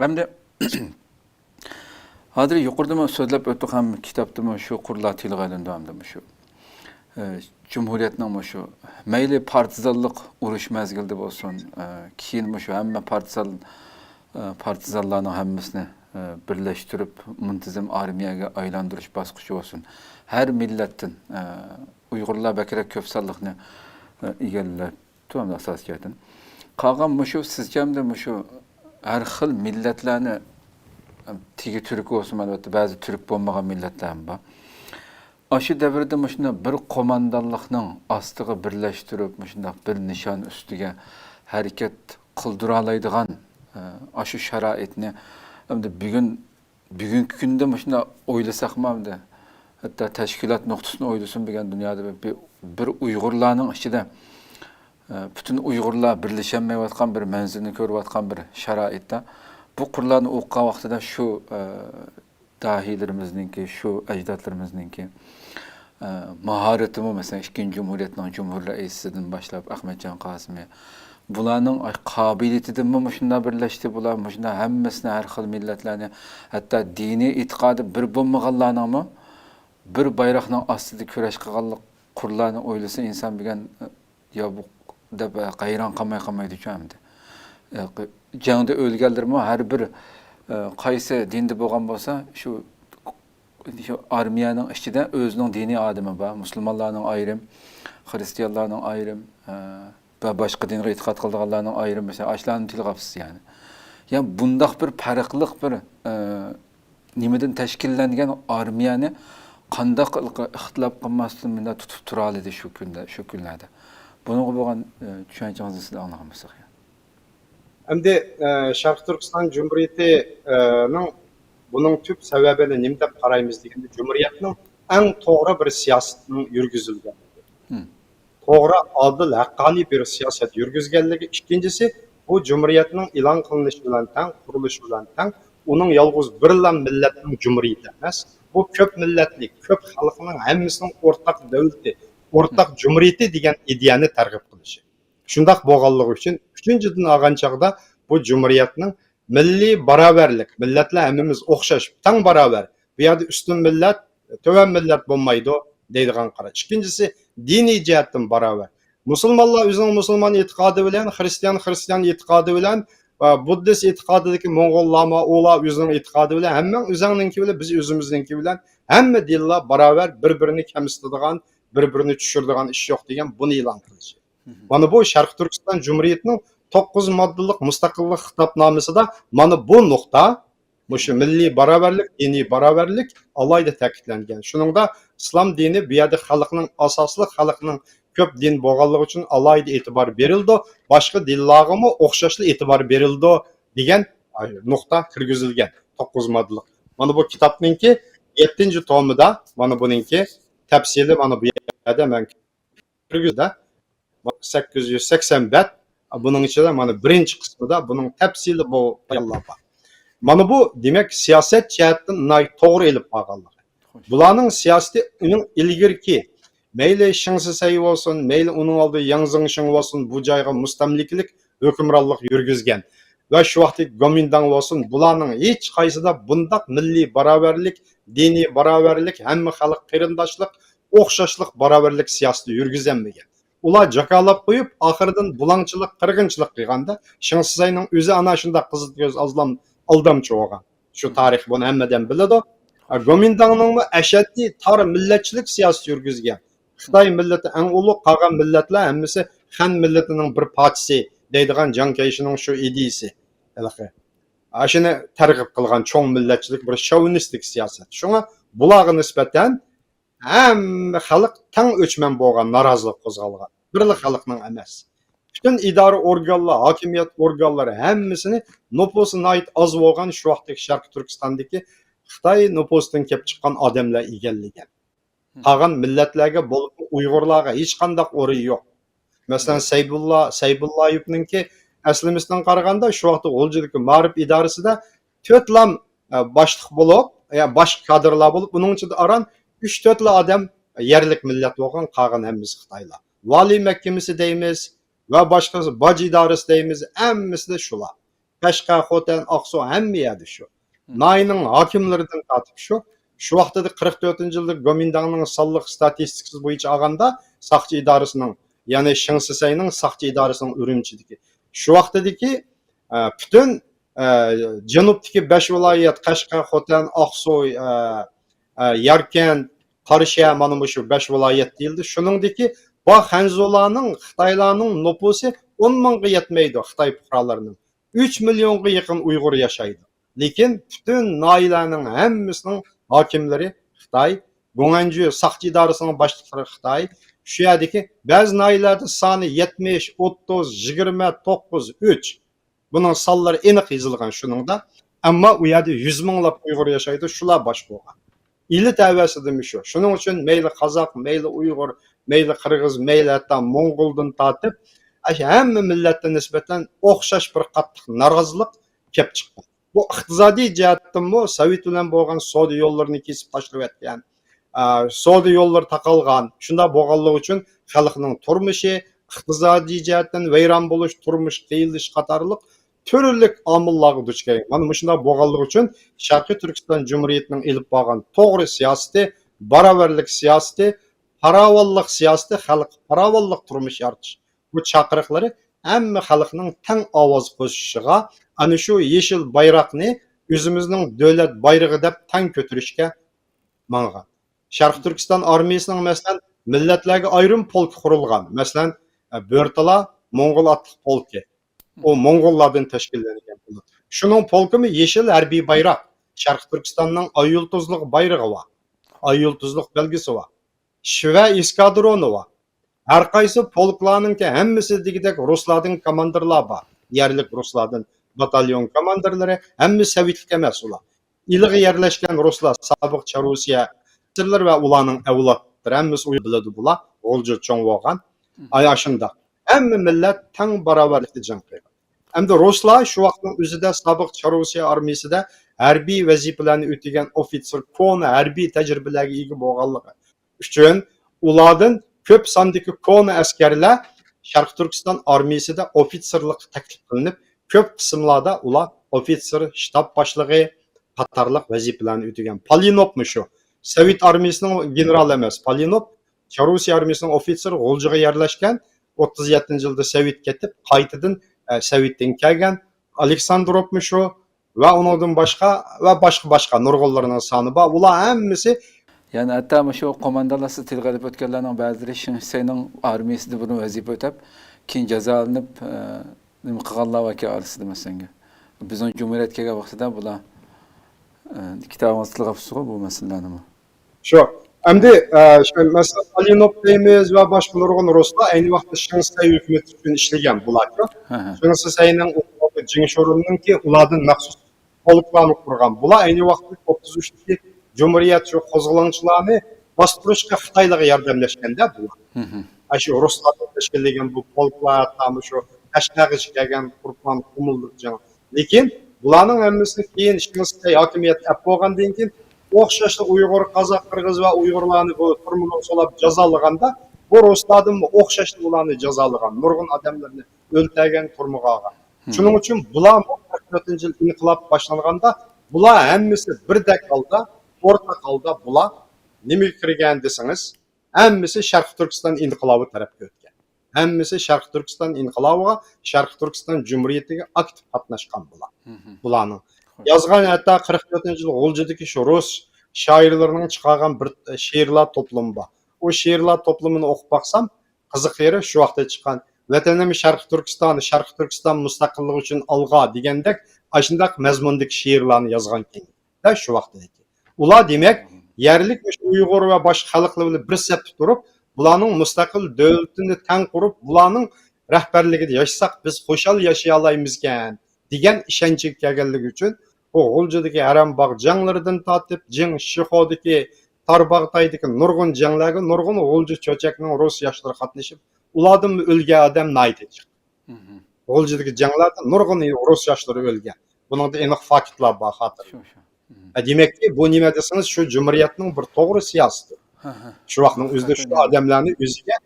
Hem de hozir yuqorida so'zlab o'tdik ham kitobda shu qurlar tilga ilindi shu Cumhuriyetning shu mayli partizanlik urush mezgilida bo'lsin, keyin shu hamma partizanlarning hammasini birlashtirib muntazam armiyaga aylantirish bosqichi bo'lsin. Har millatdan Uyg'urlar bakrak ko'p sonliqni egallab turadi asosiyatan. Qolgan shu sizchamda shu har xil millatlarni tigi Türk olsun albatta bazı Türk bo'lmagan millatlar ham bor. Aşı davrida shunda bir qo'mondonlikning ostiga birlashtirib, shunda bir nishon ustiga harakat qildira oladigan aşı sharoitni hamda bugungi kunda shunda o'ylasaqmi hamda hatto tashkilot nuqtasini o'ylasin degan dunyoda bir Uyg'urlarning ichida bütün Uyg'urlar birlashamayotgan bir manzilni ko'rayotgan bir sharoitda bu qurlarni o'qigan vaqtida shu dahiylarimizningki, shu ajdodlarimizningki mahoratimi mesela ikkinchi Cumhuriyetning Cumhur raisidan boshlab Ahmadjon Qosimi bularning qobiliyatidan shunda birlashdi. Bular shunda hammasini har xil millatlarni hatto diniy e'tiqodi bir bo'lmaganlarni bir bayroqning ostida kurash qilganlik qurlarni o'ylasa inson bilgan yo bu deb qayron qolmaydi chamdi. Jangda o'lganlarmi har bir qaysi dinda bo'lgan bo'lsa shu armiyaning ichida o'zining diniy odami bor. Musulmonlarning ayrim, xristianlarning ayrim va boshqa dinga e'tiqod qilganlarning ayrim mesela ashlarni til qapsiz yani. Yani bundaq bir farqliq bir nimadan tashkillangan armiyani qandaq ixtilof qilmasdan bunda tutib tura oladi shu kunlarda. Bunga bo'lgan tushunchangizni sizlar anglamasak. Endi Sharq Turkiston Cumhuriyeti'nin bunun tüp sebebini nima deb qaraymiz deganda Cumhuriyetning eng to'g'ri bir siyosating yurgizilganligi. To'g'ri, adil, haqqoniy bir siyosat yurgizganligi. Ikkinchisi, bu Cumhuriyetning e'lon qilinishi bilan teng, qurilishi bilan teng, uning yolg'iz birla millatning Cumhuriyeti emas, bu ko'p millatlik, ko'p xalqning hammasining o'rtaq davlati, o'rtaq Cumhuriyeti degan ideyani targ'ib qilishi. Shundaq bo'lganligi uchun uchinchidan olgan chog'da bu Cumhuriyetning milliy barobarlik, millatlar hammamiz o'xshash, teng barobar. Bu yerda ustun millat, to'van millat bo'lmaydi deydigan qarash. Ikkinchisi diniy jihatdan barobar. Musulmonlar o'zining musulmon e'tiqodi bilan, xristian e'tiqodi bilan, buddist e'tiqodidagi mo'ng'ollarma ular o'zining e'tiqodi bilan, hamma o'zininki bilan, biz o'zimizniki bilan hamma dinlar barobar bir-birini kamsitadigan, bir-birini tushiradigan ish yo'q degan buni e'lon qilishi. Mana bu Sharq Turkiston Cumhuriyetining 9 moddalik mustaqillik xitobnomasida mana bu nuqta, shu milliy barobarlik, diniy barobarlik alohida ta'kidlangan. Shuningda islom dini bu yerda xalqning asosli xalqning ko'p din bo'lganligi uchun alohida e'tibor berildi, boshqa dinlarga ham o'xshashli e'tibor berildi degan nuqta kirgizilgan 9 moddalik. Mana bu kitobningki 7-tomida mana buningki tafsili mana bu yerda men kirgizda 880 bet. Bunun içinde mana birinci kısmında bunun tepsili bu bayallar var. Mana bu demek siyaset cihetten doğru elip bağlılar. Bulanın siyaseti onun ilgirki meyli şınsı sayı olsun, meyli onun aldığı yanzın şın olsun bu cayga mustamliklik, hükümrallık yürgüzgen. Ve şu vakti Gomindan olsun bulanın hiç kaysı da bundak milli beraberlik, dini beraberlik, hem halk kırındaşlık, okşaşlık beraberlik siyaseti yürgüzenmegen. Ular jakalab qo'yib, oxiridan bulangchilik, qirg'inchilik qilganda, Shinsizayning o'zi ana shunda qizil ko'z aldamchi bo'lgan. Shu tarix buni hammadan biladi. Gomindangning ashaddiy tar millatchilik siyosati yurgizgan. Xitoy millati eng ulug' qolgan millatlar hammasi Han millatining bir parchasi deydigan Jiang Kaishining shu ideyasi. Ashuni targ'ib qilgan cho'ng millatchilik bir shovinistik siyosat. Shunga bularga nisbatan hamma xalq tang o'chman bo'lgan, norozilik qo'zg'algan. Birli xalqning emas. Bütün idora organlar, hokimiyat organlari hammasini nopusuna ait az bo'lgan shu vaqtdagi Sharq Turkistondagi Xitoy nopusidan kelib chiqqan odamlar egallagan. Qolgan millatlarga bo'lib Uyg'urlarga hech qanday o'rin yo'q. Masalan, Saybullayevningki aslimizdan qaraganda shu vaqtda G'uljidagi ma'rif idorasida 4 lam boshliq bo'lib, bosh kadrlar bo'lib, uning ichida aran 3-4 adam yerlik millat bo'lgan, qolgan hammasi Xitoylar. Vali mahkamasi deymiz va boshqa boj idorasi deymiz, hammasi shular. Qashqa, Xotan, Aqsu hamma yerda shu. Nayning hokimlaridan tortib shu. Shu vaqtda 44-yilda Gomindangning sonliq statistikasi bo'yicha olganda saqchi idorasining, ya'ni Shingsisayning saqchi idorasining Urumchidagi shu vaqtdagi butun janubdagi 5 viloyat Qashqa, Xotan, Aqsu, Yarkan, Qarshi mana bu shu 5 viloyat deyildi. Shuningdagi bu Hanzulaning, Xitoylarning nufusi 10 mingga yetmaydi Xitoy fuqarolarining. 3 millionga yaqin Uyg'ur yashaydi. Lekin butun noilaning hammasining hokimlari Xitoy, Guanju saqchi idorasining boshliqlari Xitoy. Shu yerdagi ba'zi noilarda soni 70, 30, 29, 3. Buning sonlari aniq yozilgan shuningda. Ammo u yerda 100 minglab Uyg'ur yashaydi, shular bosh bo'lgan. İli təvəsidimi şu. Şunun üçün meyli Qazaq, meyli Uyğur, meyli Qırğız, meyli hətta Monqoldan tatib, həmmə millətə nisbətən oxşaş bir qattiq narazılıq kep çıxdı. Bu iqtisadi cəhətdənmi Sovet bilan bo'lgan savdo yo'llarini kesib tashlab etgan, savdo yo'llari taqalgan, shunda bo'lganligi uchun xalqning turmushi, iqtisodiy jihatdan vayron bo'lish, turmush qiyilish qatorliq türlük amillarga duch kelgan. Mana shunday bo'lganligi uchun Sharqiy Turkiston Jumhuriyatining ilib borgan to'g'ri siyosati, barobarlik siyosati, farovonlik siyosati, xalq farovonlik turmush yaratish. Bu chaqiriqlari hamma xalqning tang ovoz qo'shishiga, ana shu yeshil bayroqni o'zimizning davlat bayrog'i deb tang ko'tarishga mangan. Sharq Turkiston armiyasining masalan millatlarga ayrim polk qurilgan. Masalan, Bo'rtala Mo'ng'ul otliq polki. O Moğollardan təşkillenən bu. Şunun polkumi yeşil hərbi bayraq. Şərq Türkistanның ay yıldızlıq bayrağı var. Ay yıldızlıq belgisi var. Şiva eskadronu var. Hər qaysı polklarının ki həmmisi digidək Ruslardan komandirlər var. Yerlik Ruslardan batalyon komandirləri, həmmisi Sovetlik emas ular. İliği yerləşkən Ruslar, sabiq Çarusiya, Sırlar və ularning avlodlari həmmisi uy biladi bular. Olcu çoğ bo'lgan. Ayaşında. Hamma millat tang barobarlikda jang qilgan. Endi Ruslar shu vaqtning o'zida sobiq Charusiya armiyasida harbiy vazifalarni o'tagan ofitser, kona harbiy tajribalarga ega bo'lganligi uchun ulardan ko'p sondagi kona askarlar Sharq Turkiston armiyasida ofitserlik taklif qilinib, ko'p qismlarda ular ofitser, shtab boshlig'i qatorliq vazifalarni o'tagan. Polinovmi shu? Sovet armiyasining general emas, Polinov Charusiya armiyasining ofitseri G'o'ljiga yerlashgan. 37-yilda Sovet ketib, qaytadan Sovetdan kelgan Aleksandrovmi shu va undan boshqa nurg'unlarning soni bor. Ular hammasi yani hatta shu qo'mondonlar tilga olib o'tganlarning ba'zilari Shinsayning armiyasida buni vazifa o'tab, keyin jazolanib nima qilganlar vaka olisida masalan. Bizning Cumhuriyet kelgan vaqtida bular ikkita avazliq afsuga bu masalani. Shu. Endi mesela Polinov deymiz va boshqa nurg'un Ruslar ayni vaqtda Shinsay hukumati uchun ishlagan bularku. Shinsayning Jingshorunningki ulardan maxsus polklarni qurgan. Bular ayni vaqtda 33dagi Cumhuriyet shu qo'zg'olonchilarni bostirishga Xitoylarga yordamlashganda bular. Shu Ruslardan tashkillagan bu polklar ham shu Qashqargacha kelgan qurban qumuldirgan. Lekin bularning hammasini keyin Shinsay hokimiyati olib bo'lgandan keyin o'xshashli Uyg'ur, Qozoq, Qirg'iz va Uyg'urlarni bu turmuni solab jazolaganda, bu Ruslardan o'xshashli ularni jazolagan, nurg'un odamlarni o'ldirgan turmuga olgan. Shuning uchun bular 44-yil inqilob boshlanganda, bular hammasi birdek holda, o'rtaq holda bular nima kirgan desangiz, hammasi Sharq Turkiston inqilobi tarafga o'tgan. Hammasi Sharq Turkiston inqilobiga, Sharq Turkiston Jumhuriyatiga aktiv qatnashgan bular. Bularning yazgan hatta 44-yil G'o'ljidagi shu rus shoirlarining chiqargan bir she'rlar to'plami bor. O she'rlar to'plamini o'qib baqsam, qiziq yeri shu vaqtda chiqqan. Vatanim Sharq Turkiston mustaqillik uchun olg'a degandek, ashundaq mazmundagi she'rlarni yozgan ekan. Da shu vaqtdagi. Ular demak, yerlik Uyg'ur va boshqa xalqlar bilan bir safda turib, bularning mustaqil davlatini tang qurib, bularning rahbarligida yashasak biz xo'shal yashay olamizkan degan ishonchga kelganligi uchun bu G'o'ljidagi Harambog' janglaridan tortib, Jing Shihodagi Tarbag'taydagi nurg'un janglarga nurg'un G'o'lji cho'chakning rus yoshlari qatnashib, ulardan o'lgan odam naydi chiqdi. G'o'ljidagi janglarda nurg'un rus yoshlari o'lgan. Buningda aniq faktlar bor xotir. Demakki, bu nima desangiz, shu jumhuriyatning bir to'g'ri siyosati. Shu vaqtning o'zida shu odamlarni o'ziga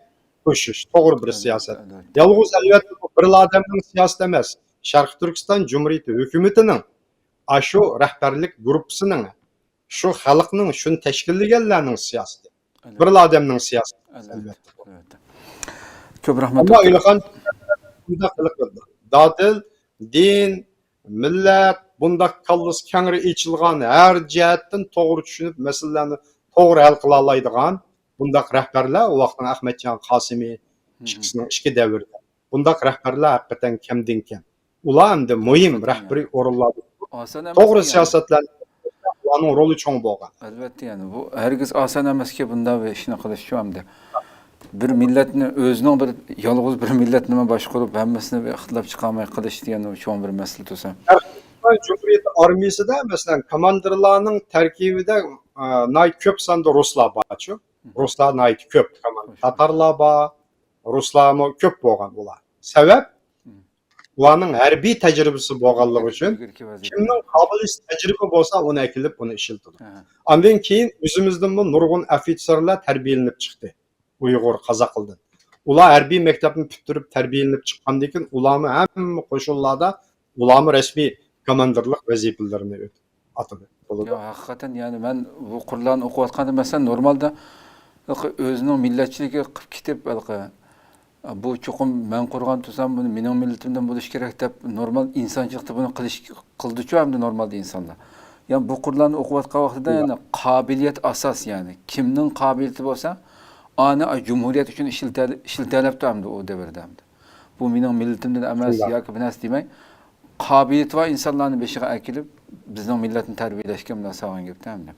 qo'shish to'g'ri bir siyosat. Yolg'iz albatta bir odamning siyosati emas. Sharq Turkiston Cumhuriyeti hukumatining shu rahbarlik gruppasining shu xalqning shuni tashkillaganlarning siyosati. Bir odamning siyosati albatta. albatta. Ko'p rahmat. Ammo Ilohim bunda qilib dadil, din, millat bunda kallası kengri içilgan her cihetten doğru düşünüp meselelerni doğru hal kıla alaydigan bundaq rahbarlar o vaqtın Ahmetcan Qasimi ikisinin iki devirde. Bundaq rahbarlar hakikaten kemdin kem. Ular hem de mühim rahbari orunladı. Doğru siyasetlerni ularning roli cho'ng bo'lgan. Albatta, yani bu herkes oson emaski bunda ve ishni qilish shu hamda. Bir millatni o'zining bir yolg'iz bir millat nima boshqarib hammasini bir ixtilof chiqarmay qilish degan cho'ng bir masala to'sa. Cumhuriyet armiyasida masalan komandirlarning tarkibida nay ko'p sonda ruslar bor. Ruslar nay ko'p. Tatarlar bor, ruslar ko'p bo'lgan ular. Sabab ularning harbiy tajribasi bo'lganligi uchun kimning qobiliyati tajriba bo'lsa uni akilib uni ishiltirdi. Ondan keyin o'zimizdan bu nurg'un ofitserlar tarbiyalanib chiqdi. Uyg'ur, qozoqildan. Ular harbiy maktabni bitirib tarbiyalanib chiqqandan keyin ularni hamma qo'shinlarda ularni rasmiy komandirlik vazifalarini atadi. Ya haqiqatan yani ben bu Qur'onni o'qiyotganda masalan normalda o'zining millatchiligi qilib ketib bu cho'qim men qurgan tursam buni mening millatimdan bo'lish kerak deb normal insonchilikda buni qildi-ku hamda normalda insonlar. Yani bu Qur'onni o'qiyotgan vaqtida yani qobiliyat asos yani kimning qobiliyati bo'lsa ana cumhuriyet uchun ishiltalabdi hamda o davrda hamda. Bu mening millatimdan emas yoki binas demay qobiliyat va insonlarni beshiga akilib bizning millatni tarbiyalashga bilan sog'an gapda hamda.